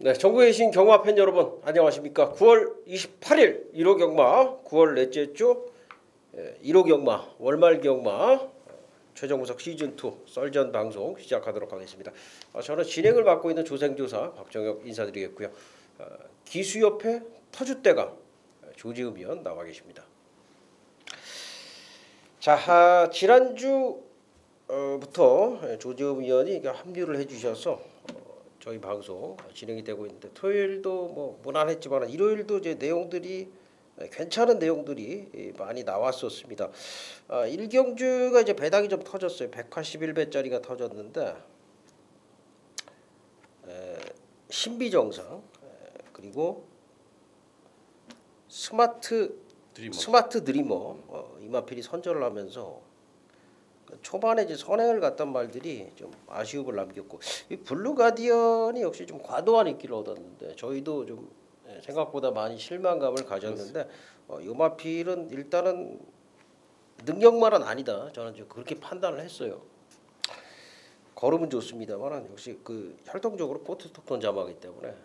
네, 전국에 계신 경마 팬 여러분 안녕하십니까? 9월 28일 1호 경마 9월 넷째 주 1호 경마 월말 경마 최종 분석 시즌2 썰전 방송 시작하도록 하겠습니다. 저는 진행을 맡고 있는 조생조사 박정혁 인사드리겠고요. 기수협회 터줏대감 조지흠 위원 나와 계십니다. 자, 지난주부터 조지흠 위원이 합류를 해주셔서 저희 방송 진행이 되고 있는데 토요일도 뭐 무난했지만 일요일도 이제 내용들이 괜찮은 내용들이 많이 나왔었습니다. 1경주가 이제 배당이 좀 터졌어요. 181배짜리가 터졌는데 신비정상 그리고 스마트 드리머 이마필이 선전을 하면서 초반에 이제 선행을 갔던 말들이 좀 아쉬움을 남겼고 이 블루 가디언이 역시 좀 과도한 인기를 얻었는데 저희도 좀 생각보다 많이 실망감을 가졌는데 요마필은 일단은 능력만은 아니다. 저는 이제 그렇게 판단을 했어요. 걸음은 좋습니다만 역시 그 혈통적으로 포트스토콘 자마이기 때문에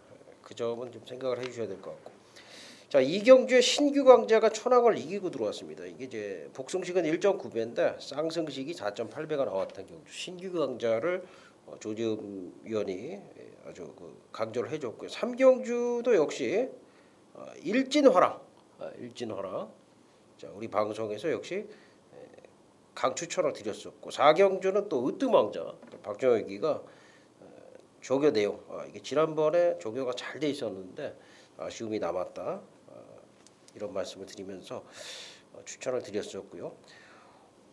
그 점은 좀 생각을 해주셔야 될 것 같고. 자, 이경주의 신규 강자가 천왕을 이기고 들어왔습니다. 이게 이제 복승식은 1.9배인데 쌍승식이 4.8배가 나왔던 경주. 신규 강자를 조지흠 위원이 아주 강조를 해줬고요. 3경주도 역시 일진화랑. 자, 우리 방송에서 역시 강 추천을 드렸었고 4경주는 또 으뜸왕자 박정혁이가 조교 내용 이게 지난번에 조교가 잘 돼 있었는데 아쉬움이 남았다. 이런 말씀을 드리면서 추천을 드렸었고요.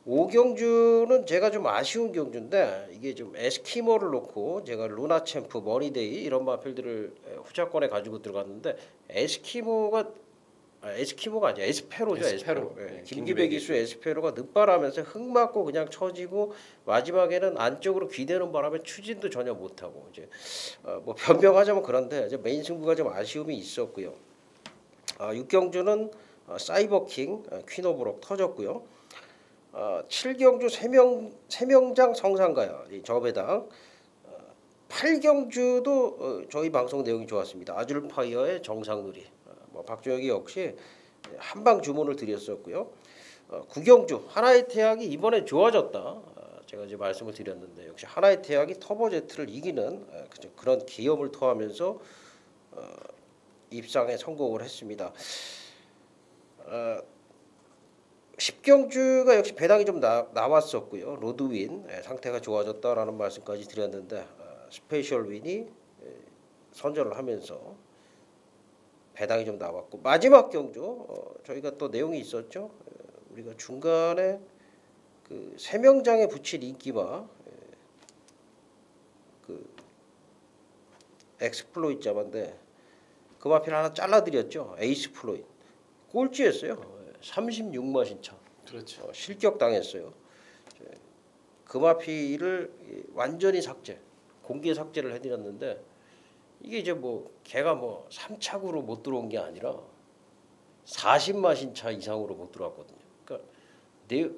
5경주는 제가 좀 아쉬운 경주인데 이게 좀 에스키모를 놓고 제가 루나챔프, 머니데이 이런 마필들을 후자권에 가지고 들어갔는데 에스키모가 아니야 에스페로죠. 에스페로. 네, 김기배 기수 에스페로가 늑발하면서 흙 맞고 그냥 처지고 마지막에는 안쪽으로 기대는 바람에 추진도 전혀 못하고 이제 뭐 변명하자면 그런데 이제 메인 승부가 좀 아쉬움이 있었고요. 6경주는 사이버킹 퀸 오브 록 터졌고요. 7경주 세명장 성상가야 저배당. 8경주도 저희 방송 내용이 좋았습니다. 아줄파이어의 정상누리. 박정혁이 역시 한방 주문을 드렸었고요. 9경주 하나의 태양이 이번에 좋아졌다. 제가 이제 말씀을 드렸는데 역시 하나의 태양이 터보제트를 이기는 그런 기염을 토하면서 입상에 성공을 했습니다. 10경주가 역시 배당이 좀 나왔었고요. 로드윈 상태가 좋아졌다라는 말씀까지 드렸는데 스페셜 윈이 선전을 하면서 배당이 좀 나왔고 마지막 경주 저희가 또 내용이 있었죠. 우리가 중간에 그 세명장에 붙일 인기와 그 엑스플로잇 자만데 그 마필 하나 잘라드렸죠. 에이스 플로잇 꼴찌했어요. 36만 신차. 그렇죠. 실격당했어요. 그 마필을 완전히 공개 삭제를 해드렸는데 이게 이제 뭐 걔가 뭐 3착으로 못 들어온 게 아니라 40만 신차 이상으로 못 들어왔거든요. 그러니까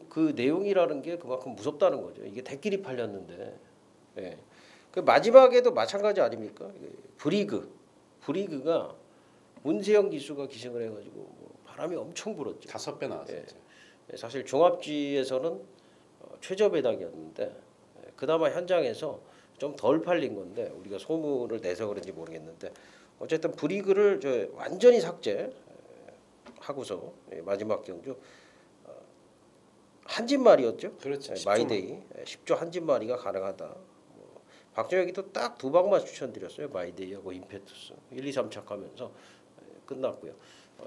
그 내용이라는 게 그만큼 무섭다는 거죠. 이게 대끼리 팔렸는데, 예. 그 마지막에도 마찬가지 아닙니까? 브리그가 문세영 기수가 기승을 해가지고 뭐 바람이 엄청 불었죠. 5배 나왔어요. 예. 사실 종합지에서는 최저 배당이었는데 그나마 현장에서 좀 덜 팔린 건데 우리가 소문을 내서 그런지 모르겠는데 어쨌든 브리그를 완전히 삭제하고서 마지막 경주 한진말이었죠. 그렇죠. 마이데이 10조 한진말이가 가능하다. 박정혁이 또 딱 두 방만 추천드렸어요. 마이데이하고 임페투스 1, 2, 3착 하면서 끝났고요.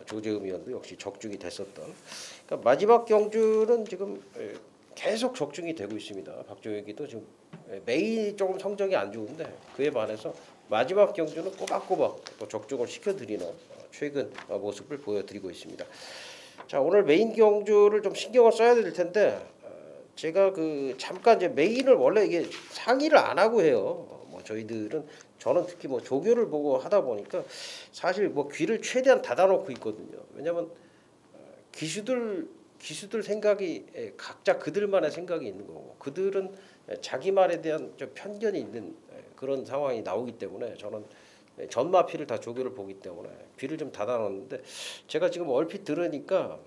조재흠 위원도 역시 적중이 됐었던. 그러니까 마지막 경주는 지금 계속 적중이 되고 있습니다. 박정혁이도 지금 메인이 조금 성적이 안 좋은데 그에 반해서 마지막 경주는 꼬박꼬박 또 적중을 시켜드리는 최근 모습을 보여드리고 있습니다. 자, 오늘 메인 경주를 좀 신경을 써야 될 텐데 제가 잠깐 이제 메인을 원래 이게 상의를 안 하고 해요. 저는 특히 뭐 조교를 보고 하다 보니까 사실 뭐 귀를 최대한 닫아놓고 있거든요. 왜냐하면 기수들 생각이 각자 그들만의 생각이 있는 거고 그들은 자기 말에 대한 좀 편견이 있는 그런 상황이 나오기 때문에 저는 전 마필을 다 조교를 보기 때문에 귀를 좀 닫아놨는데 제가 지금 얼핏 들으니까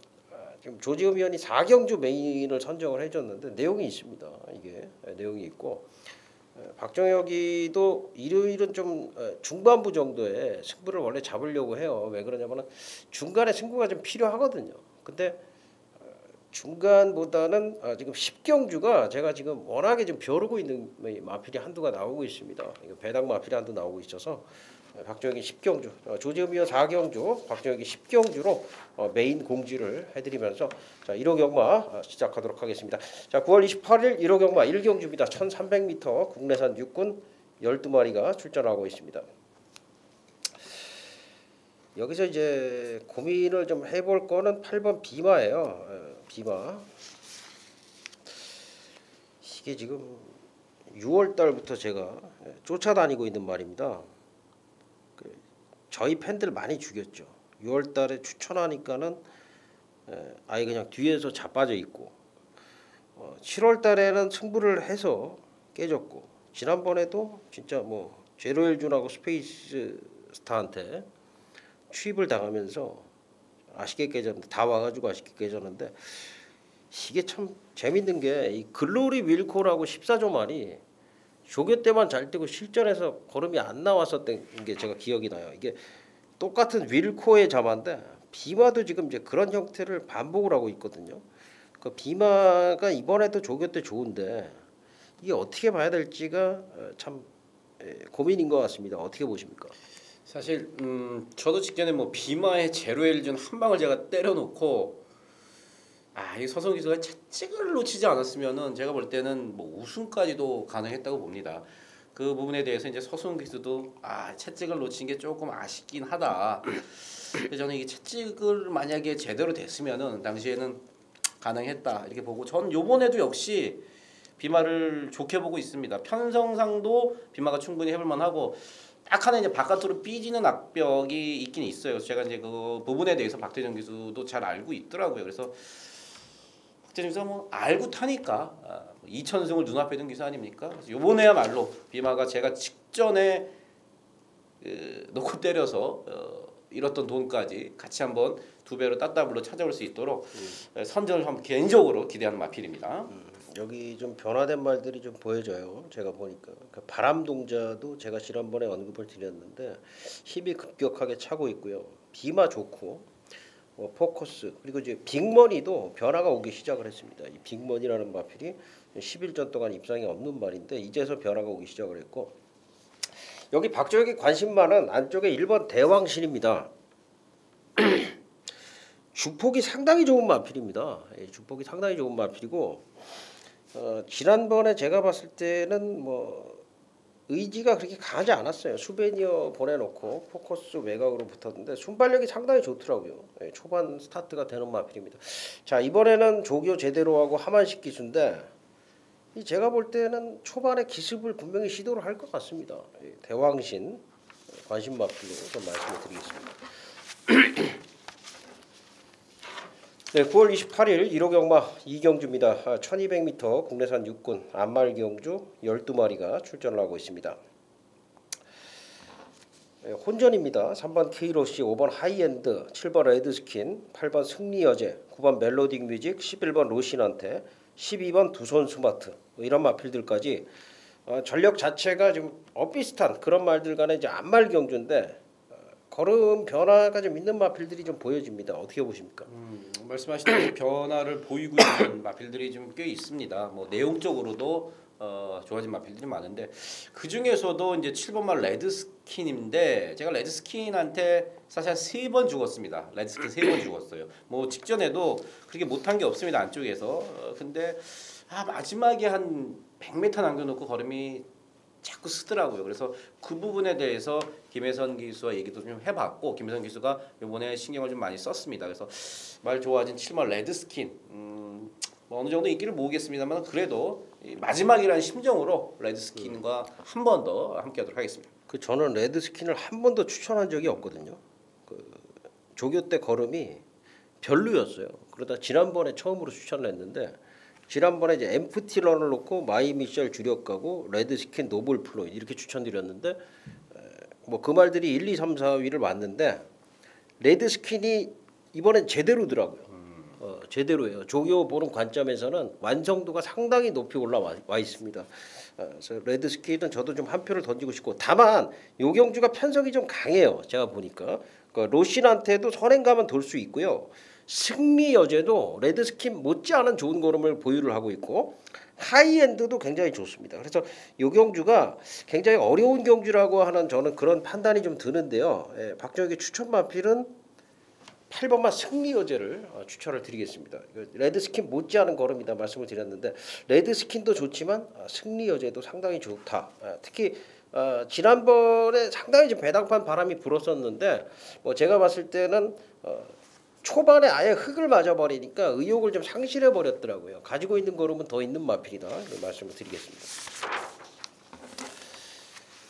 지금 조지흠 위원이 4경주 메인을 선정을 해줬는데 내용이 있습니다. 이게 내용이 있고 박정혁이도 일요일은 좀 중반부 정도에 승부를 원래 잡으려고 해요. 왜 그러냐면은 중간에 승부가 좀 필요하거든요. 근데 중간보다는 지금 10경주가 제가 지금 워낙에 좀 벼르고 있는 마필이 한두가 나오고 있습니다. 배당 마필이 한두 나오고 있어서 박정혁이 10경주, 조지흠 위원 4경주, 박정혁이 10경주로 메인 공지를 해드리면서 자 1호 경마 시작하도록 하겠습니다. 자 9월 28일 1호 경마 1경주입니다. 1300m 국내산 육군 12마리가 출전하고 있습니다. 여기서 이제 고민을 좀 해볼 거는 8번 비마예요. 비마. 이게 지금 6월 달부터 제가 쫓아다니고 있는 말입니다. 저희 팬들 많이 죽였죠. 6월 달에 추천하니까는 아예 그냥 뒤에서 자빠져 있고 7월 달에는 승부를 해서 깨졌고 지난번에도 진짜 뭐 제로엘준하고 스페이스 스타한테 추입을 당하면서 아쉽게 깨졌는데 다 와가지고 아쉽게 깨졌는데 이게 참 재밌는 게 이 글로리 윌코라고 14조 말이 조교 때만 잘 뛰고 실전에서 걸음이 안 나왔었던 게 제가 기억이 나요. 이게 똑같은 윌코의 자마인데 비마도 지금 이제 그런 형태를 반복을 하고 있거든요. 그 비마가 이번에도 조교 때 좋은데 이게 어떻게 봐야 될지가 참 고민인 것 같습니다. 어떻게 보십니까? 사실 저도 직전에 뭐 비마의 제로엘준 한 방을 제가 때려놓고 이 서성 기수가 채찍을 놓치지 않았으면은 제가 볼 때는 뭐 우승까지도 가능했다고 봅니다. 그 부분에 대해서 이제 서성 기수도 채찍을 놓친 게 조금 아쉽긴 하다. 그래서 저는 이게 채찍을 만약에 제대로 됐으면은 당시에는 가능했다 이렇게 보고 전 요번에도 역시 비마를 좋게 보고 있습니다. 편성상도 비마가 충분히 해볼 만하고 딱 하나 이제 바깥으로 삐지는 악벽이 있긴 있어요. 그래서 제가 이제 그 부분에 대해서 박태정 기수도 잘 알고 있더라고요. 그래서 박태정 기수가 뭐 알고 타니까 2천승을 눈앞에 둔 기수 아닙니까? 그래서 요번에야말로 비마가 제가 직전에 놓고 때려서 잃었던 돈까지 같이 한번 두 배로 따따블로 찾아올 수 있도록 선전을 한번 개인적으로 기대하는 마필입니다. 여기 좀 변화된 말들이 좀 보여져요. 제가 보니까 바람동자도 제가 지난번에 언급을 드렸는데 힘이 급격하게 차고 있고요. 비마 좋고 포커스 그리고 이제 빅머니도 변화가 오기 시작을 했습니다. 이 빅머니라는 마필이 11전 동안 입상이 없는 말인데 이제서 변화가 오기 시작을 했고 여기 박정혁이 관심만은 안쪽에 1번 대왕신입니다. 주폭이 상당히 좋은 마필입니다. 주폭이 상당히 좋은 마필이고 지난번에 제가 봤을 때는 뭐 의지가 그렇게 강하지 않았어요. 수베니어 보내놓고 포커스 외곽으로 붙었는데 순발력이 상당히 좋더라고요. 초반 스타트가 되는 마필입니다. 자 이번에는 조교 제대로 하고 하만식 기수인데 제가 볼 때는 초반에 기습을 분명히 시도를 할 것 같습니다. 대왕신 관심 마필로 좀 말씀을 드리겠습니다. 네, 9월 28일 1호 경마 2경주입니다. 1200m 국내산 육군 안말경주 12마리가 출전을 하고 있습니다. 혼전입니다. 3번 K로시, 5번 하이엔드, 7번 레드스킨, 8번 승리여제, 9번 멜로딕 뮤직, 11번 로신한테, 12번 두손 스마트 이런 마필들까지 전력 자체가 좀 비슷한 그런 말들 간에 이제 안말경주인데 걸음 변화가 좀 있는 마필들이 좀 보여집니다. 어떻게 보십니까? 말씀하신 대로 변화를 보이고 있는 마필들이 좀 꽤 있습니다. 뭐 내용적으로도 좋아진 마필들이 많은데 그 중에서도 이제 7번말 레드스킨인데 제가 레드스킨한테 사실 한 3번 죽었습니다. 레드스킨 3번 죽었어요. 뭐 직전에도 그렇게 못한 게 없습니다. 안쪽에서. 근데 마지막에 한 100m 남겨놓고 걸음이 자꾸 쓰더라고요. 그래서 그 부분에 대해서 김혜선 기수와 얘기도 좀 해봤고 김혜선 기수가 이번에 신경을 좀 많이 썼습니다. 그래서 말 좋아진 7번 레드스킨 뭐 어느 정도 인기를 모으겠습니다만 그래도 마지막이라는 심정으로 레드스킨과 한 번 더 함께하도록 하겠습니다. 저는 레드스킨을 한 번도 추천한 적이 없거든요. 조교 때 걸음이 별로였어요. 그러다 지난번에 처음으로 추천을 했는데 지난번에 이제 엠프티 런을 놓고 마이 미셸 주력 가고 레드스킨 노블 플로이드 이렇게 추천드렸는데 뭐 그 말들이 1, 2, 3, 4위를 왔는데 레드스킨이 이번엔 제대로더라고요. 제대로예요. 조교 보는 관점에서는 완성도가 상당히 높이 올라와 있습니다. 그래서 레드스킨은 저도 좀 한 표를 던지고 싶고, 다만 요 경주가 편성이 좀 강해요. 제가 보니까 로신한테도 선행가면 돌 수 있고요. 승리 여제도 레드스킨 못지않은 좋은 걸음을 보유를 하고 있고 하이엔드도 굉장히 좋습니다. 그래서 요 경주가 굉장히 어려운 경주라고 하는 저는 그런 판단이 좀 드는데요. 박정혁의 추천 마필은 8번만 승리 여제를 추천을 드리겠습니다. 레드스킨 못지않은 걸음이다 말씀을 드렸는데 레드스킨도 좋지만 승리 여제도 상당히 좋다. 특히 지난번에 상당히 좀 배당판 바람이 불었었는데 뭐 제가 봤을 때는 초반에 아예 흙을 맞아버리니까 의욕을 좀 상실해 버렸더라고요. 가지고 있는 걸음은 더 있는 마필이다. 이런 말씀을 드리겠습니다.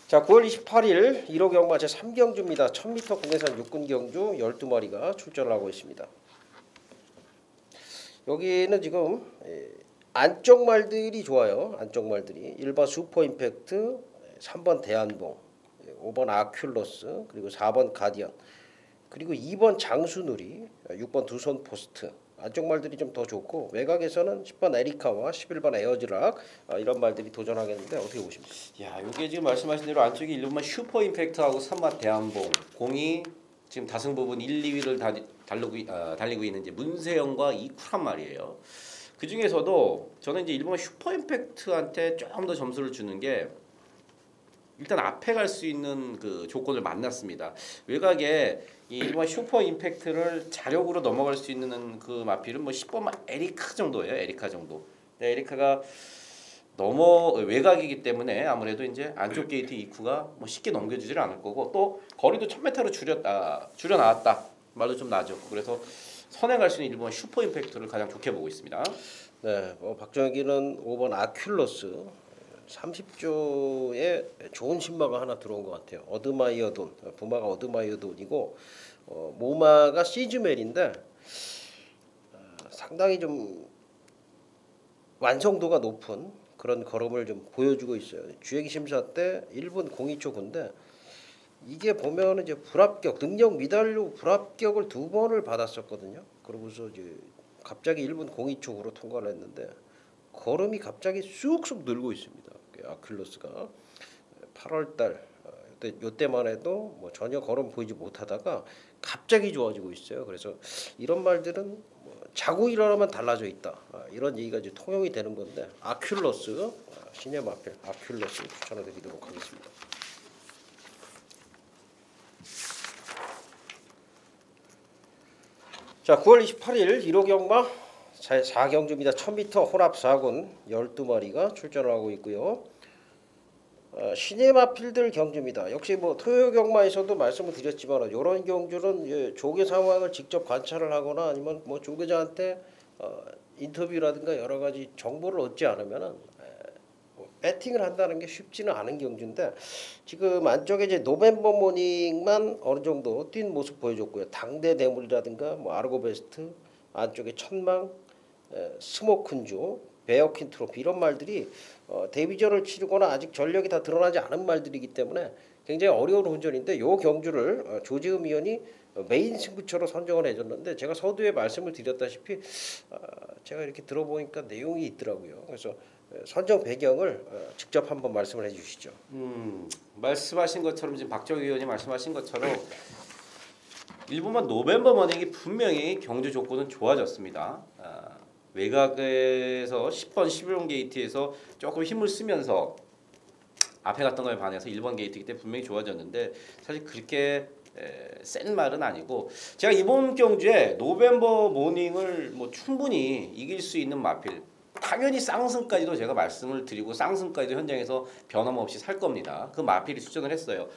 자, 9월 28일 1호 경마 제3경주입니다. 1000m 국내산 육군 경주 12마리가 출전을 하고 있습니다. 여기는 지금 안쪽 말들이 좋아요. 안쪽 말들이 1번 슈퍼 임팩트, 3번 대한봉, 5번 아큘러스, 그리고 4번 가디언, 그리고 2번 장수누리, 6번 두손 포스트. 안쪽 말들이 좀 더 좋고 외곽에서는 10번 에리카와 11번 에어즈락 이런 말들이 도전하겠는데 어떻게 보십니까? 야, 이게 지금 말씀하신 대로 안쪽에 1번만 슈퍼 임팩트하고 3번 대한봉, 공이 지금 다승 부분 1, 2위를 달리고 있는 이제 문세영과 이쿠란 말이에요. 그 중에서도 저는 이제 1번 슈퍼 임팩트한테 조금 더 점수를 주는 게 일단 앞에 갈 수 있는 그 조건을 만났습니다. 외곽에 이 1번 슈퍼 임팩트를 자력으로 넘어갈 수 있는 그 마필은 뭐 10번 에리카 정도예요. 에리카 정도. 네, 에리카가 외곽이기 때문에 아무래도 이제 안쪽 게이트 이쿠가 뭐 쉽게 넘겨주질 않을 거고 또 거리도 1000m로 줄여 나왔다 말도 좀 나죠. 그래서 선행할 수 있는 1번 슈퍼 임팩트를 가장 좋게 보고 있습니다. 네, 박정혁이는 5번 아큘러스 30조에 좋은 신마가 하나 들어온 것 같아요. 어드마이어돈, 부마가 어드마이어돈이고 모마가 시즈멜인데 상당히 좀 완성도가 높은 그런 걸음을 좀 보여주고 있어요. 주행 심사 때 1분 02초 9인데 이게 보면 이제 불합격, 능력 미달로 불합격을 2번을 받았었거든요. 그러고서 이제 갑자기 1분 02초 9로 통과를 했는데 걸음이 갑자기 쑥쑥 늘고 있습니다. 아큘러스가 8월달 요때만 해도 뭐 전혀 걸음 보이지 못하다가 갑자기 좋아지고 있어요. 그래서 이런 말들은 뭐 자고 일어나면 달라져 있다. 이런 얘기가 이제 통용이 되는 건데 아큘러스 신의 마필 아큘러스 추천해드리도록 하겠습니다. 자, 9월 28일 1호 경마 4경주입니다. 1000m 혼합 4군 12마리가 출전을 하고 있고요. 신의 마필들 경주입니다. 역시 뭐 토요 경마에서도 말씀을 드렸지만 이런 경주는 조계 상황을 직접 관찰을 하거나 아니면 뭐 조계자한테 인터뷰라든가 여러 가지 정보를 얻지 않으면은 배팅을 한다는 게 쉽지는 않은 경주인데 지금 안쪽에 이제 노벤버 모닝만 어느 정도 뛴 모습 보여줬고요. 당대 대물이라든가 뭐 아르고베스트 안쪽에 천망, 스모큰조, 베어킨 트로피 이런 말들이 데뷔전을 치르거나 아직 전력이 다 드러나지 않은 말들이기 때문에 굉장히 어려운 혼전인데 요 경주를 조지흠 위원이 메인 승부처로 선정을 해줬는데 제가 서두에 말씀을 드렸다시피 제가 이렇게 들어보니까 내용이 있더라고요. 그래서 선정 배경을 직접 한번 말씀을 해주시죠. 말씀하신 것처럼 지금 박정희 의원이 말씀하신 것처럼 일본만 노벤버 머닝이 분명히 경주 조건은 좋아졌습니다. 외곽에서 10번 11번 게이트에서 조금 힘을 쓰면서 앞에 갔던 거에 반해서 1번 게이트이기 때문에 분명히 좋아졌는데 사실 그렇게 센 말은 아니고 제가 이번 경주에 노벤버 모닝을 뭐 충분히 이길 수 있는 마필 당연히 쌍승까지도 제가 말씀을 드리고 쌍승까지도 현장에서 변함없이 살 겁니다. 그 마필이 출전을 했어요.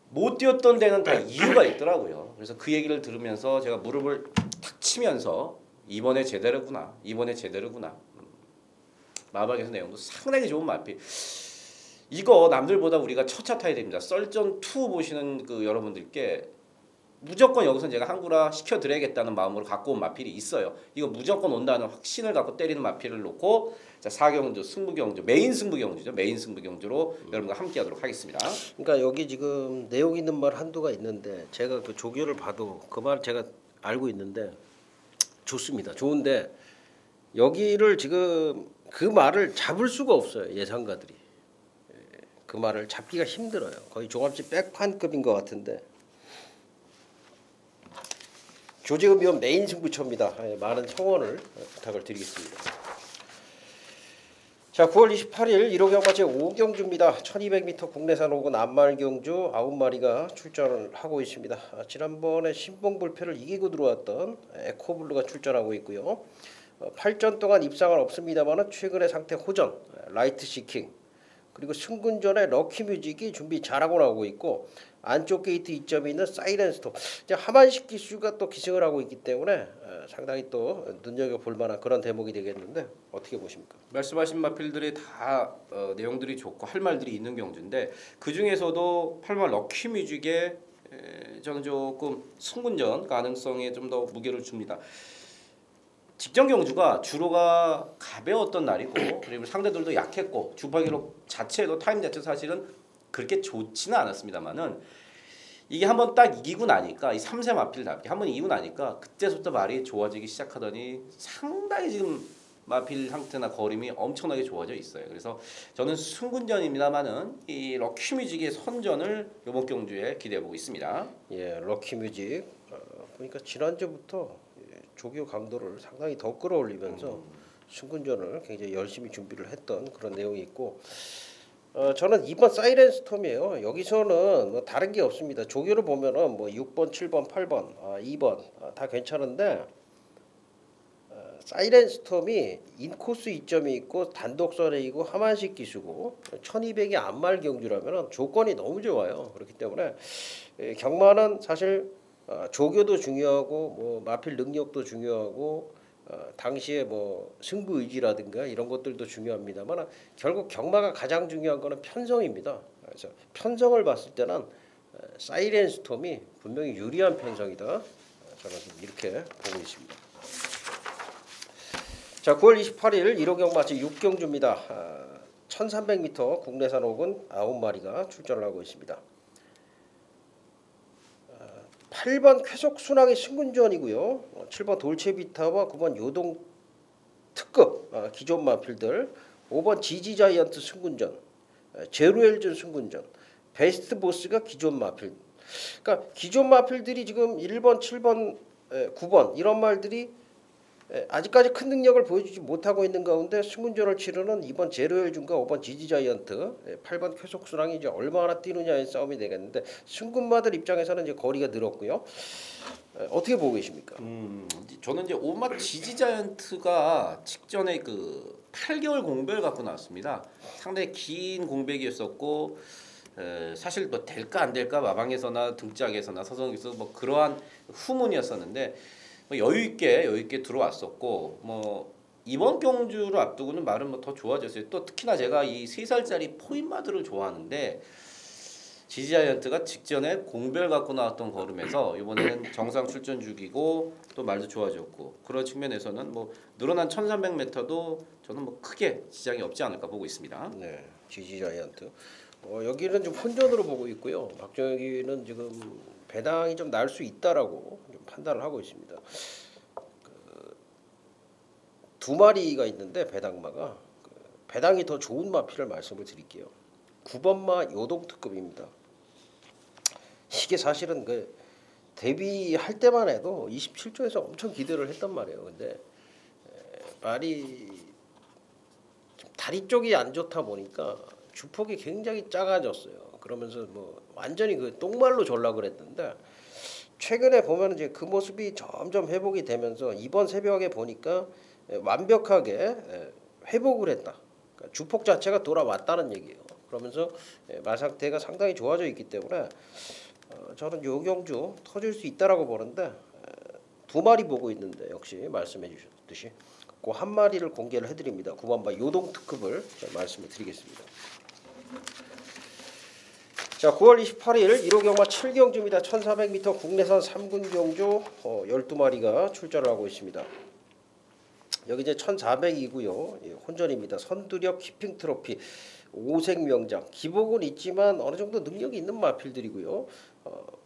못 뛰었던 데는 다 이유가 있더라고요. 그래서 그 얘기를 들으면서 제가 무릎을 탁 치면서 이번에 제대로구나. 마박에서 내용도 상당히 좋은 마필. 이거 남들보다 우리가 첫차 타야 됩니다. 썰전 2 보시는 그 여러분들께 무조건 여기서 제가 한구라 시켜드려야겠다는 마음으로 갖고 온 마필이 있어요. 이거 무조건 온다는 확신을 갖고 때리는 마필을 놓고 자 4경주 승부경주 메인 승부경주죠. 메인 승부경주로 여러분과 함께하도록 하겠습니다. 그러니까 여기 지금 내용 있는 말 한두가 있는데 제가 그 조교를 봐도 그 말 제가 알고 있는데 좋습니다. 좋은데 여기를 지금 그 말을 잡을 수가 없어요. 예상가들이. 그 말을 잡기가 힘들어요. 거의 종합지 백판급인 것 같은데 조재읍 위원 메인 승부처입니다. 많은 성원을 부탁을 드리겠습니다. 자, 9월 28일 1호 경마제 5경주입니다. 1200m 국내산 5군 안말경주 9마리가 출전을 하고 있습니다. 지난번에 신봉불패를 이기고 들어왔던 에코블루가 출전하고 있고요. 8전 동안 입상은 없습니다만 최근의 상태 호전, 라이트 시킹, 그리고 승군전에 럭키뮤직이 준비 잘하고 나오고 있고 안쪽 게이트 이점이 있는 사이렌스톰, 하만식 기수가 또 기승을 하고 있기 때문에 상당히 또 눈여겨볼 만한 그런 대목이 되겠는데 어떻게 보십니까? 말씀하신 마필들이 다 내용들이 좋고 할 말들이 있는 경주인데 그 중에서도 8만 럭키뮤직에 저는 조금 승군전 가능성에 좀 더 무게를 줍니다. 직전 경주가 주로가 가벼웠던 날이고 그리고 상대들도 약했고 주파 기록 자체도 타임 자체 사실은 그렇게 좋지는 않았습니다만은 이게 한번 딱 이기고 나니까 이 3세 마필답게 한번 이기고 나니까 그때부터 말이 좋아지기 시작하더니 상당히 지금 마필 상태나 거림이 엄청나게 좋아져 있어요. 그래서 저는 승군전입니다만은 이 럭키뮤직의 선전을 이번 경주에 기대해 보고 있습니다. 예, 럭키뮤직 보니까 지난주부터 조교 강도를 상당히 더 끌어올리면서 승군전을 굉장히 열심히 준비를 했던 그런 내용이 있고 저는 2번 사이렌스톰이에요. 여기서는 뭐 다른 게 없습니다. 조교를 보면은 뭐 6번, 7번, 8번, 2번 다 괜찮은데 사이렌스톰이 인코스 이점이 있고 단독선에 있고 하만식 기수고 1200이 안말 경주라면 조건이 너무 좋아요. 그렇기 때문에 경마는 사실 조교도 중요하고 뭐 마필 능력도 중요하고 당시에 뭐 승부 의지라든가 이런 것들도 중요합니다만 결국 경마가 가장 중요한 거는 편성입니다. 그래서 편성을 봤을 때는 사이렌스톰이 분명히 유리한 편성이다. 저는 이렇게 보고 있습니다. 자, 9월 28일 1호 경마제 6경주입니다. 1300m 국내산 5군 9마리가 출전을 하고 있습니다. 8번 쾌속 순항의 승군전이고요. 7번 돌체비타와 9번 요동 특급 기존 마필들, 5번 지지자이언트 승군전, 제로엘전 승군전, 베스트 보스가 기존 마필. 그러니까 기존 마필들이 지금 1번, 7번, 9번 이런 말들이 아직까지 큰 능력을 보여주지 못하고 있는 가운데 승군전을 치르는 2번 제로엘준과 5번 지지자이언트, 8번 쾌속순항이 이제 얼마나 뛰느냐의 싸움이 되겠는데 승군마들 입장에서는 이제 거리가 늘었고요. 어떻게 보고 계십니까? 저는 이제 5마 지지자이언트가 직전에 그 8개월 공백을 갖고 나왔습니다. 상당히 긴 공백이었었고 사실 뭐 될까 안 될까 마방에서나 등짝에서나 서성에서 뭐 그러한 후문이었었는데 여유 있게 들어왔었고 뭐 이번 경주를 앞두고는 말은 뭐 더 좋아졌어요. 또 특히나 제가 이 3살짜리 포인마들을 좋아하는데 지지자이언트가 직전에 공별 갖고 나왔던 걸음에서 이번에는 정상 출전 중이고 또 말도 좋아졌고 그런 측면에서는 뭐 늘어난 1300m도 저는 뭐 크게 지장이 없지 않을까 보고 있습니다. 네, 지지자이언트. 여기는 좀 혼전으로 보고 있고요. 박정혁이는 지금 배당이 좀 날 수 있다라고 좀 판단을 하고 있습니다. 두 마리가 있는데 배당마가 배당이 더 좋은 마필을 말씀을 드릴게요. 9번마 요동특급입니다. 이게 사실은 그 데뷔할 때만 해도 27조에서 엄청 기대를 했단 말이에요. 근데 말이 좀 다리 쪽이 안 좋다 보니까 주폭이 굉장히 작아졌어요. 그러면서 뭐 완전히 그 똥말로 전락을 했는데 최근에 보면 이제 그 모습이 점점 회복이 되면서 이번 새벽에 보니까 완벽하게 회복을 했다. 그러니까 주폭 자체가 돌아왔다는 얘기예요. 그러면서 말 상태가 상당히 좋아져 있기 때문에 저는 요경주 터질 수 있다라고 보는데 두 마리 보고 있는데 역시 말씀해 주셨듯이 그 한 마리를 공개를 해드립니다. 9번마 요동 특급을 말씀을 드리겠습니다. 자, 9월 28일 1호 경마 7경주입니다. 1400m 국내산 3군 경주 12마리가 출전을 하고 있습니다. 여기 이제 1400이고요. 혼전입니다. 선두력 키핑 트로피, 오색 명장, 기복은 있지만 어느 정도 능력이 있는 마필들이고요.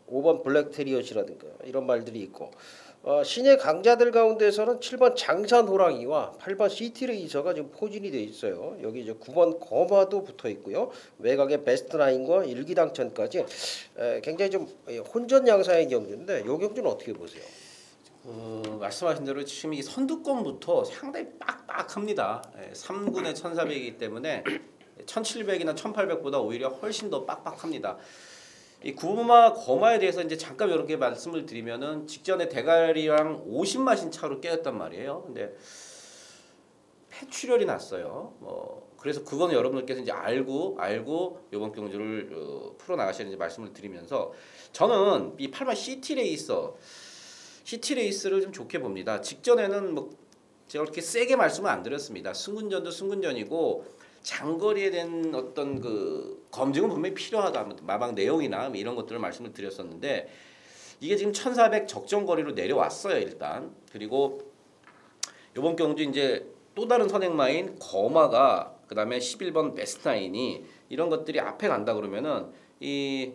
5번 블랙 테리엇이라든가 이런 말들이 있고, 신의 강자들 가운데서는 7번 장산 호랑이와 8번 시티레이서가 지금 포진이 돼 있어요. 여기 이제 9번 거마도 붙어 있고요. 외곽에 베스트나인과 일기당천까지 굉장히 좀 혼전 양상의 경주인데, 이 경주는 어떻게 보세요? 말씀하신 대로 지금 이 선두권부터 상당히 빡빡합니다. 3군에 1400이기 때문에 1700이나 1800보다 오히려 훨씬 더 빡빡합니다. 이 구마 거마에 대해서 이제 잠깐 이렇게 말씀을 드리면은 직전에 대가리랑 50마신 차로 깨었단 말이에요. 근데 폐출혈이 났어요. 그래서 그거는 여러분들께서 이제 알고 이번 경주를 풀어 나가셔야 이제 말씀을 드리면서, 저는 이 8번 시티레이스를 좀 좋게 봅니다. 직전에는 뭐 제가 그렇게 세게 말씀을 안 드렸습니다. 승군전도 승군전이고 장거리에 대한 어떤 그 검증은 분명히 필요하다. 마방 내용이나 이런 것들을 말씀을 드렸었는데, 이게 지금 1400 적정거리로 내려왔어요 일단. 그리고 이번 경주 이제 또 다른 선행마인 거마가, 그 다음에 11번 베스트나인이 이런 것들이 앞에 간다 그러면은 이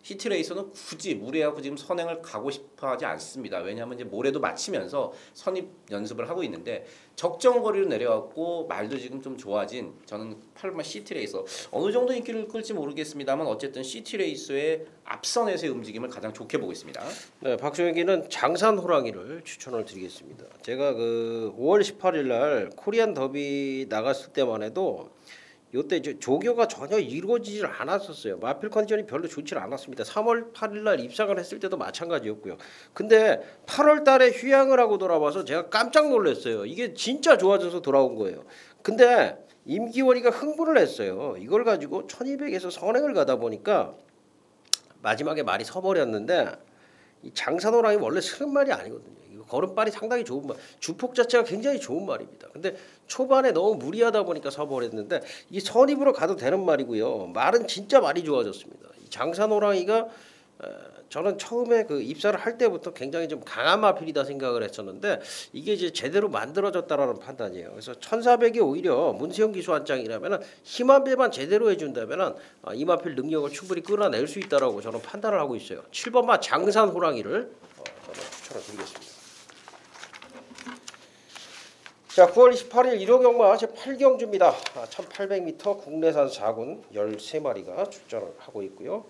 시티레이서는 굳이 무리하고 지금 선행을 가고 싶어하지 않습니다. 왜냐하면 이제 모레도 마치면서 선입 연습을 하고 있는데, 적정 거리로 내려왔고 말도 지금 좀 좋아진, 저는 8번 시티레이서 어느 정도 인기를 끌지 모르겠습니다만 어쨌든 시티레이서의 앞선에서의 움직임을 가장 좋게 보고 있습니다. 네, 박수영기는 장산 호랑이를 추천을 드리겠습니다. 제가 그 5월 18일 날 코리안 더비 나갔을 때만 해도 이때 조교가 전혀 이루어지질 않았었어요. 마필 컨디션이 별로 좋지 않았습니다. 3월 8일 날 입상을 했을 때도 마찬가지였고요. 근데 8월 달에 휴양을 하고 돌아와서 제가 깜짝 놀랐어요. 이게 진짜 좋아져서 돌아온 거예요. 근데 임기원이가 흥분을 했어요. 이걸 가지고 1200에서 선행을 가다 보니까 마지막에 말이 서버렸는데, 이 장산호랑이 원래 쓰는 말이 아니거든요. 이거 걸음발이 상당히 좋은 말, 주폭 자체가 굉장히 좋은 말입니다. 근데 초반에 너무 무리하다 보니까 서버렸는데, 이 선입으로 가도 되는 말이고요. 말은 진짜 많이 좋아졌습니다. 이 장산호랑이가 저는 처음에 그 입사를 할 때부터 굉장히 좀 강한 마필이다 생각을 했었는데, 이게 이제 제대로 만들어졌다라는 판단이에요. 그래서 1400이 오히려 문세영 기수 한 장이라면은 힘 한 배만 제대로 해준다면은 이 마필 능력을 충분히 끌어낼 수 있다라고 저는 판단을 하고 있어요. 7번마 장산 호랑이를 저는 추천을 드리겠습니다. 자, 9월 28일 1호 경마 제8경주입니다. 1800m 국내산 4군 13마리가 출전을 하고 있고요.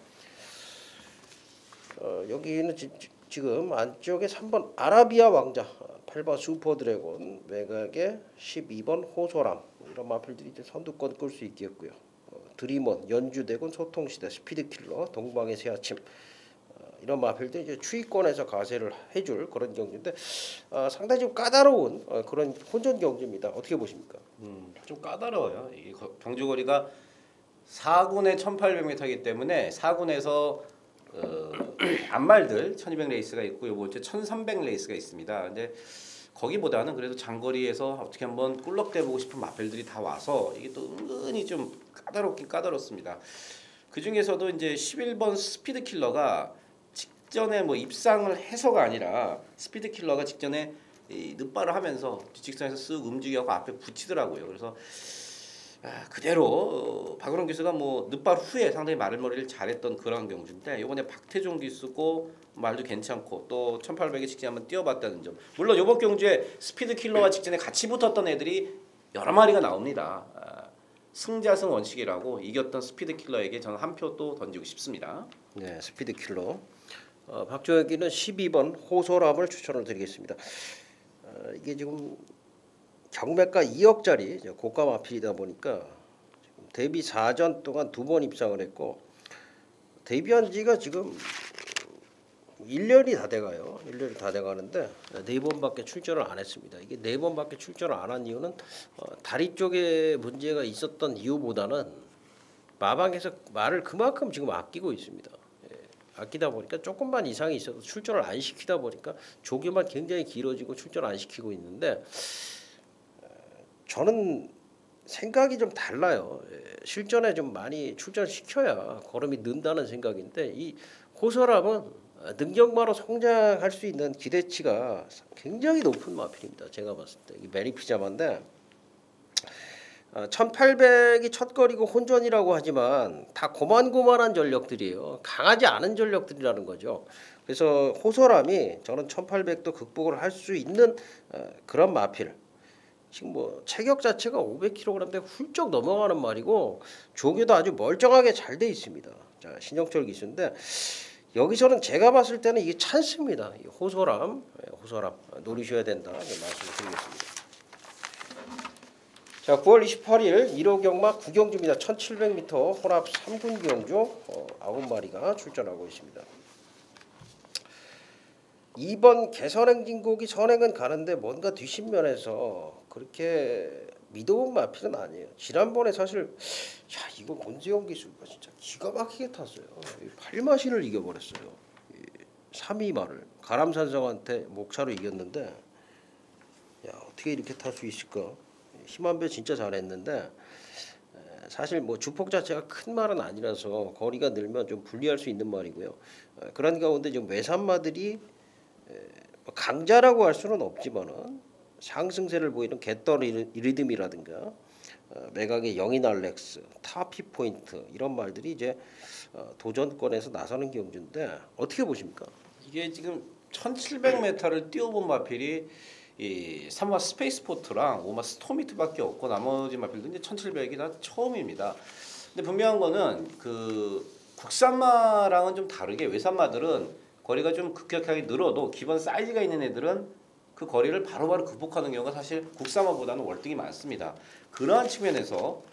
여기는 지금 안쪽에 3번 아라비아 왕자, 8번 슈퍼드래곤, 외곽에 12번 호소람, 이런 마필들이 이제 선두권 끌 수 있겠고요. 드리먼, 연주대군, 소통시대, 스피드킬러, 동방의 새아침, 이런 마필들이 이제 추위권에서 가세를 해줄 그런 경주인데, 상당히 좀 까다로운 그런 혼전 경주입니다. 어떻게 보십니까? 좀 까다로워요. 이 경주거리가 4군에 1800m이기 때문에 4군에서 안말들 1200 레이스가 있고 요번 주에 1300 레이스가 있습니다. 근데 거기보다는 그래도 장거리에서 어떻게 한번 꿀럭대 보고 싶은 마필들이 다 와서 이게 또 은근히 좀 까다롭긴 까다롭습니다. 그 중에서도 이제 11번 스피드 킬러가 직전에 뭐 입상을 해서가 아니라, 스피드 킬러가 직전에 이 늑발을 하면서 뒷직선에서 쓱 움직여서 앞에 붙이더라고요. 그래서 그대로 박은홍 기수가 뭐 늑발 후에 상당히 마를머리를 잘했던 그런 경주인데, 이번에 박태종 기수고 말도 괜찮고 또 1800에 직전에 한번 뛰어봤다는 점. 물론 이번 경주에 스피드 킬러와 직전에 같이 붙었던 애들이 여러 마리가 나옵니다. 승자승 원칙이라고 이겼던 스피드 킬러에게 저는 한 표 또 던지고 싶습니다. 네, 스피드 킬러. 박조혁이는 12번 호소람을 추천을 드리겠습니다. 이게 지금 경매가 2억짜리 고가 마필이다 보니까 데뷔 4전 동안 2번 입상을 했고, 데뷔한 지가 지금 1년이 다 돼가요. 1년이 다 돼가는데 4번밖에 출전을 안 했습니다. 이게 4번밖에 출전을 안 한 이유는 다리 쪽에 문제가 있었던 이유보다는 마방에서 말을 그만큼 지금 아끼고 있습니다. 아끼다 보니까 조금만 이상이 있어도 출전을 안 시키다 보니까 조교만 굉장히 길어지고 출전 안 시키고 있는데, 저는 생각이 좀 달라요. 실전에 좀 많이 출전시켜야 걸음이 는다는 생각인데 이 호서람은 능력마로 성장할 수 있는 기대치가 굉장히 높은 마필입니다. 제가 봤을 때 이 매니피자마인데 1800이 첫 거리고 혼전이라고 하지만 다 고만고만한 전력들이에요. 강하지 않은 전력들이라는 거죠. 그래서 호서람이 저는 1800도 극복을 할 수 있는 그런 마필. 지금 뭐 체격 자체가 500kg대 훌쩍 넘어가는 말이고 조교도 아주 멀쩡하게 잘 돼 있습니다. 자, 신영철 기수인데 여기서는 제가 봤을 때는 이게 찬스입니다. 이 호서람 노리셔야 된다 말씀을 드리겠습니다. 자, 9월 28일 1호 경마 9경주입니다. 1700m 혼합 3군 경주 9마리가 출전하고 있습니다. 2번 개선행진곡이 선행은 가는데 뭔가 뒷심면에서 그렇게 믿어본 마필은 아니에요. 지난번에 사실 야 이거 권재영 기수가 진짜 기가 막히게 탔어요. 8마신을 이겨버렸어요. 3위마를 가람산성한테 목차로 이겼는데 야 어떻게 이렇게 탈 수 있을까? 힘한배 진짜 잘했는데 사실 뭐 주폭 자체가 큰 말은 아니라서 거리가 늘면 좀 불리할 수 있는 말이고요. 그런 가운데 지금 외산마들이 강자라고 할 수는 없지만은 상승세를 보이는 갯떨 이리듬이라든가 매각의 영인 알렉스, 타피 포인트 이런 말들이 이제 도전권에서 나서는 경주인데 어떻게 보십니까? 이게 지금 1700m를 뛰어본 마필이 이 3화 스페이스포트랑 5화 스토미트밖에 없고 나머지 마필도 이제 1700이 다 처음입니다. 근데 분명한 거는 그 국산마랑은 좀 다르게 외산마들은 거리가 좀 급격하게 늘어도 기본 사이즈가 있는 애들은 그 거리를 바로바로 극복하는 경우가 사실 국산마보다는 월등히 많습니다. 그러한 측면에서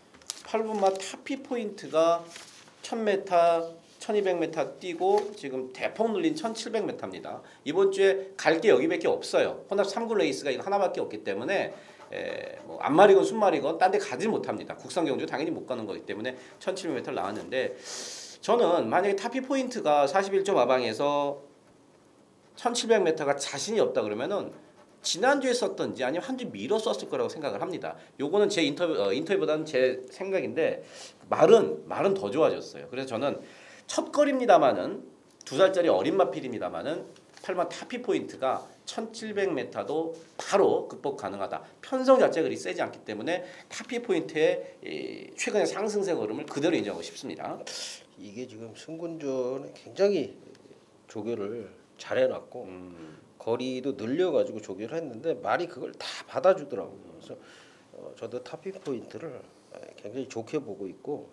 8분마 타피 포인트가 1000m, 1200m 뛰고 지금 대폭 눌린 1700m입니다. 이번 주에 갈 게 여기밖에 없어요. 혼합 3군 레이스가 이거 하나밖에 없기 때문에 뭐 안마리건 순마리건 딴 데 가지 못합니다. 국산 경주 당연히 못 가는 거기 때문에 1700m를 나왔는데 저는 만약에 타피 포인트가 41.5방에서 1700m가 자신이 없다 그러면은 지난주에 썼던지 아니면 한 주 미뤄 썼을 거라고 생각을 합니다. 요거는 제 인터뷰보다는 제 생각인데 말은 더 좋아졌어요. 그래서 저는 첫 거리입니다만은 2살짜리 어린 마필입니다만은 8만 타피 포인트가 1700m도 바로 극복 가능하다. 편성 자체가 그리 세지 않기 때문에 타피 포인트의 최근의 상승세 걸음을 그대로 인정하고 싶습니다. 이게 지금 승군전에 굉장히 조교를 잘 해놨고 거리도 늘려가지고 조교를 했는데 말이 그걸 다 받아주더라고요. 그래서 저도 타피 포인트를 굉장히 좋게 보고 있고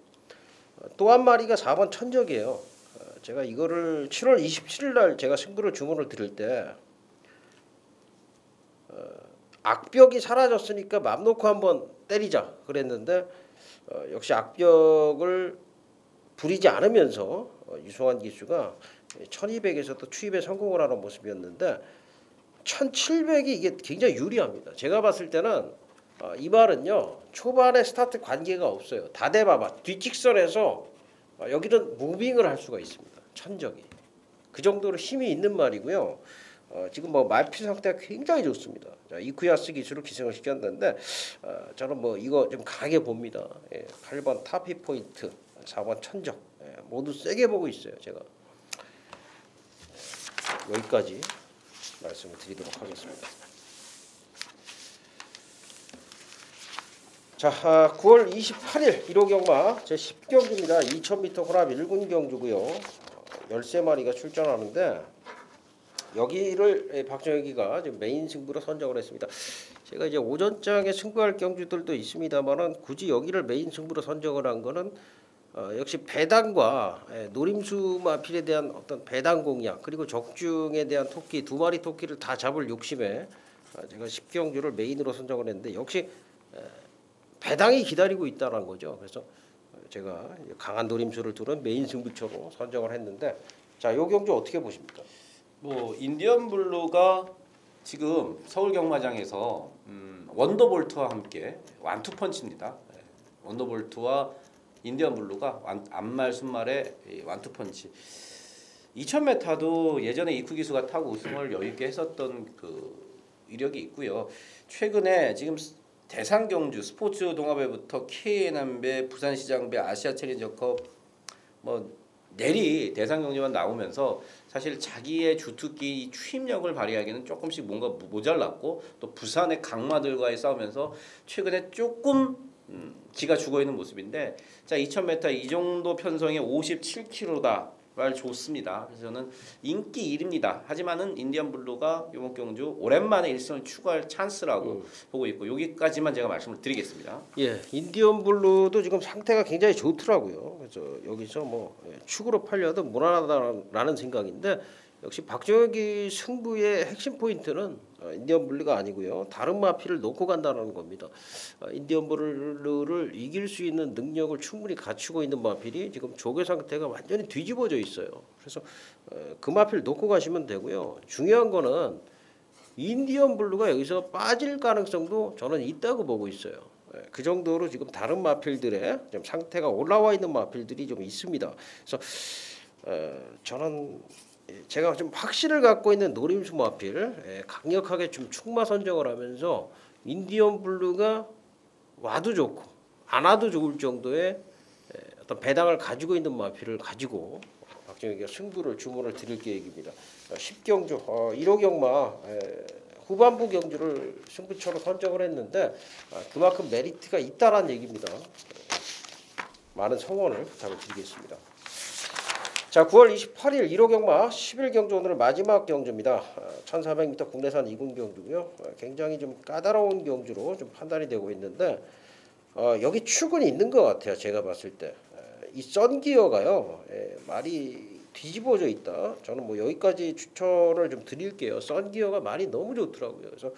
또 한 마리가 4번 천적이에요. 제가 이거를 7월 27일 날 제가 승부를 주문을 드릴 때 악벽이 사라졌으니까 맘 놓고 한번 때리자 그랬는데 역시 악벽을 부리지 않으면서 유성환 기수가 1200에서도 추입에 성공을 하는 모습이었는데 1700이 이게 굉장히 유리합니다. 제가 봤을 때는 이 말은요 초반에 스타트 관계가 없어요. 다대바바 뒷직선에서 여기는 무빙을 할 수가 있습니다. 천적이 그 정도로 힘이 있는 말이고요. 지금 뭐 말피 상태가 굉장히 좋습니다. 자, 이쿠야스 기수를 기승을 시켰는데 저는 뭐 이거 좀 강하게 봅니다. 8번 타피 포인트, 4번 천적 모두 세게 보고 있어요. 제가 여기까지 말씀을 드리도록 하겠습니다. 자, 9월 28일 1호 경마 제 10경주입니다. 2000m 혼합 1군 경주고요. 13마리가 출전하는데 여기를 박정혁이가 지금 메인 승부로 선정을 했습니다. 제가 이제 오전장에 승부할 경주들도 있습니다만은 굳이 여기를 메인 승부로 선정을 한 거는 역시 배당과 노림수 마필에 대한 어떤 배당 공략 그리고 적중에 대한 토끼 2마리 토끼를 다 잡을 욕심에 제가 10경주를 메인으로 선정을 했는데 역시 배당이 기다리고 있다는 거죠. 그래서 제가 강한 노림수를 두는 메인 승부처로 선정을 했는데 자, 이 경주 어떻게 보십니까? 뭐 인디언 블루가 지금 서울 경마장에서 원더볼트와 함께 완투펀치입니다. 원더볼트와 인디언 블루가 앞말 순말의 완투펀치. 2000m도 예전에 이쿠 기수가 타고 우승을 여유 있게 했었던 그 이력이 있고요. 최근에 지금 대상경주 스포츠 동아배부터 KNB, 부산시장배, 아시아챌린저컵 뭐 내리 대상경주만 나오면서 사실 자기의 주특기 추임력을 발휘하기는 조금씩 뭔가 모자랐고 또 부산의 강마들과의 싸우면서 최근에 조금 기가 죽어 있는 모습인데 자 2000m 이 정도 편성에 57kg다. 말 좋습니다. 그래서 저는 인기 1입니다. 하지만은 인디언 블루가 이번 경주 오랜만에 1승을 추가할 찬스라고 보고 있고 여기까지만 제가 말씀을 드리겠습니다. 예, 인디언 블루도 지금 상태가 굉장히 좋더라고요. 그래서 여기서 뭐 축으로 팔려도 무난하다라는 생각인데 역시 박정혁이 승부의 핵심 포인트는 인디언 블루가 아니고요. 다른 마피를 놓고 간다는 겁니다. 인디언 블루를 이길 수 있는 능력을 충분히 갖추고 있는 마필이 지금 조개 상태가 완전히 뒤집어져 있어요. 그래서 그 마피를 놓고 가시면 되고요. 중요한 거는 인디언 블루가 여기서 빠질 가능성도 저는 있다고 보고 있어요. 그 정도로 지금 다른 마필들의 좀 상태가 올라와 있는 마필들이 좀 있습니다. 그래서 저는 제가 좀 확신을 갖고 있는 노림수 마필 강력하게 좀 축마 선정을 하면서 인디언 블루가 와도 좋고 안 와도 좋을 정도의 어떤 배당을 가지고 있는 마필을 가지고 박정혁이가 승부를 주문을 드릴 계획입니다. 10경주 1호 경마 후반부 경주를 승부처로 선정을 했는데 그만큼 메리트가 있다라는 얘기입니다. 많은 성원을 부탁을 드리겠습니다. 자, 9월 28일 1호 경마 11경주 오늘 마지막 경주입니다. 1400m 국내산 2군 경주고요. 굉장히 좀 까다로운 경주로 좀 판단이 되고 있는데 여기 축은 있는 것 같아요. 제가 봤을 때. 이 썬기어가요. 말이 뒤집어져 있다. 저는 뭐 여기까지 추천을 좀 드릴게요. 썬기어가 말이 너무 좋더라고요. 그래서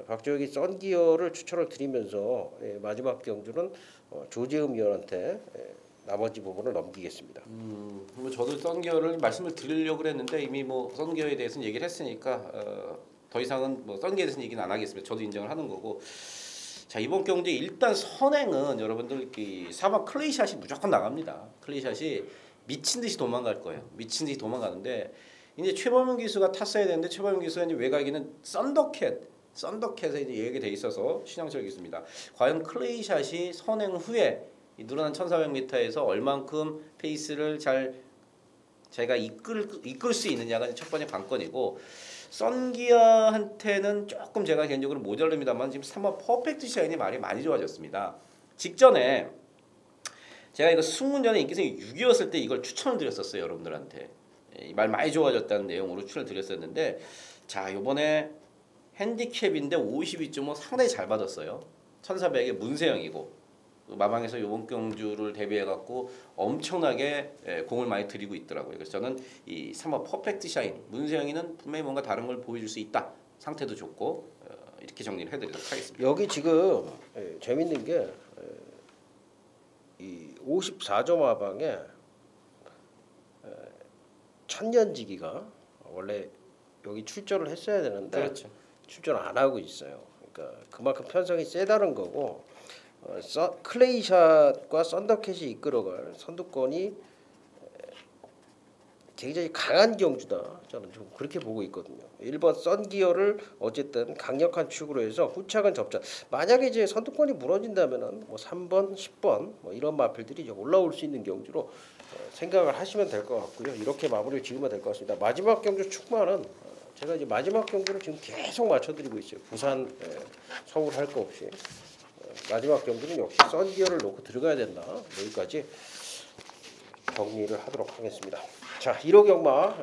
박정혁이 썬기어를 추천을 드리면서 마지막 경주는 조재흠 위원한테 나머지 부분을 넘기겠습니다. 뭐 저도 썬기어를 말씀을 드리려고 그랬는데 이미 뭐 썬기어에 대해서는 얘기를 했으니까 더 이상은 뭐 썬기어에 대해서는 얘기는 안 하겠습니다. 저도 인정을 하는 거고. 자 이번 경기 일단 선행은 여러분들 이 사막 클레이샷이 무조건 나갑니다. 클레이샷이 미친 듯이 도망갈 거예요. 미친 듯이 도망가는데 이제 최범용 기수가 탔어야 되는데 최범용 기수가 이제 외곽에는 썬더캣에 이제 얘기가 돼 있어서 신영철 기수입니다. 과연 클레이샷이 선행 후에 이 늘어난 1400m에서 얼만큼 페이스를 잘 제가 이끌 수 있느냐가 첫 번째 관건이고 썬기어한테는 조금 제가 개인적으로 모자릅니다만 지금 3번 퍼펙트 샤인이 말이 많이 좋아졌습니다. 직전에 제가 이거 승문전에 인기성이 6이었을 때 이걸 추천을 드렸었어요. 여러분들한테 말 많이 좋아졌다는 내용으로 추천을 드렸었는데 자 이번에 핸디캡인데 52.5 상당히 잘 받았어요. 1400에 문세영이고 마방에서 요번 경주를 대비해갖고 엄청나게 공을 많이 들이고 있더라고요. 그래서 저는 이 3번 퍼펙트 샤인 문세영이는 분명히 뭔가 다른 걸 보여줄 수 있다. 상태도 좋고 이렇게 정리를 해드리도록 하겠습니다. 여기 지금 재밌는 게 이 54점 마방에 천년지기가 원래 여기 출전을 했어야 되는데 그렇죠. 출전 안 하고 있어요. 그러니까 그만큼 편성이 세다는 거고 클레이샷과 썬더캣이 이끌어갈 선두권이 굉장히 강한 경주다. 저는 좀 그렇게 보고 있거든요. 1번 썬기어를 어쨌든 강력한 축으로 해서 후착은 접전. 만약에 이제 선두권이 무너진다면은 뭐 3번, 10번 뭐 이런 마필들이 이제 올라올 수 있는 경주로 생각을 하시면 될 것 같고요. 이렇게 마무리를 지으면 될 것 같습니다. 마지막 경주 축마는 제가 이제 마지막 경주를 지금 계속 맞춰드리고 있어요. 부산, 서울 할 거 없이. 마지막 경주는 역시 썬기어를 놓고 들어가야 된다. 여기까지 정리를 하도록 하겠습니다. 자, 1호 경마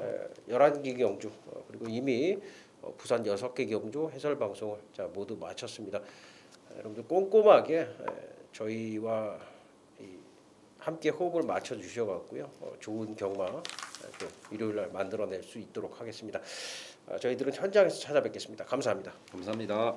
11개 경주 그리고 이미 부산 6개 경주 해설 방송을 자 모두 마쳤습니다. 여러분들 꼼꼼하게 저희와 함께 호흡을 맞춰 주셔갖고요 좋은 경마 또 일요일날 만들어낼 수 있도록 하겠습니다. 저희들은 현장에서 찾아뵙겠습니다. 감사합니다. 감사합니다.